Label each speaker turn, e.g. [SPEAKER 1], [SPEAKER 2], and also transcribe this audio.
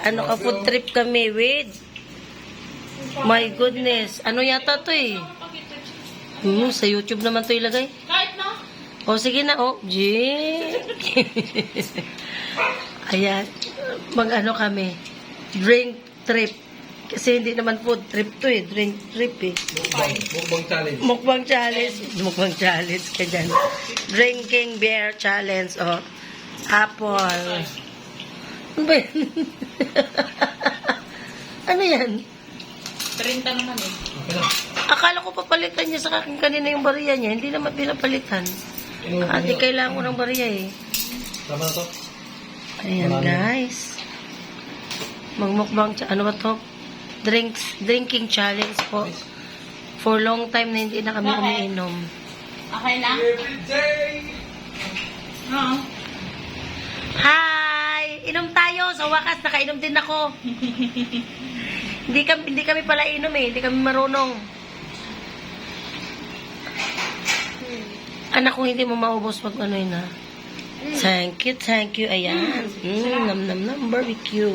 [SPEAKER 1] Ano ka, food trip kami with, my goodness, ano yata to eh. Sa YouTube naman to ilagay.
[SPEAKER 2] Kahit na.
[SPEAKER 1] O sige na, Ayan, mag-ano kami, drink trip. Kasi hindi naman food trip to eh, drink trip eh.
[SPEAKER 3] Mukbang challenge.
[SPEAKER 1] Mukbang challenge. Mukbang challenge ka dyan. Drinking beer challenge. O, apple. Ano ba yan? Ano yan?
[SPEAKER 2] 30 naman eh.
[SPEAKER 3] Okay na.
[SPEAKER 1] Akala ko papalitan niya sa akin kanina yung bariya niya. Hindi naman pinapalitan. Ate, kailangan ko ng bariya eh.
[SPEAKER 3] Tama na to?
[SPEAKER 1] Ayan guys. Magmukbang, ano ba to? Drinking challenge po. For long time na hindi na kami umiinom.
[SPEAKER 2] Okay lang? Oo.
[SPEAKER 1] Hi! Inom tayo. Sa wakas, nakainom din ako. Hindi kami pala inom eh. Hindi kami marunong. Anak ko, hindi mo maubos pag ano yun ha. Thank you. Ayan. Nam barbecue.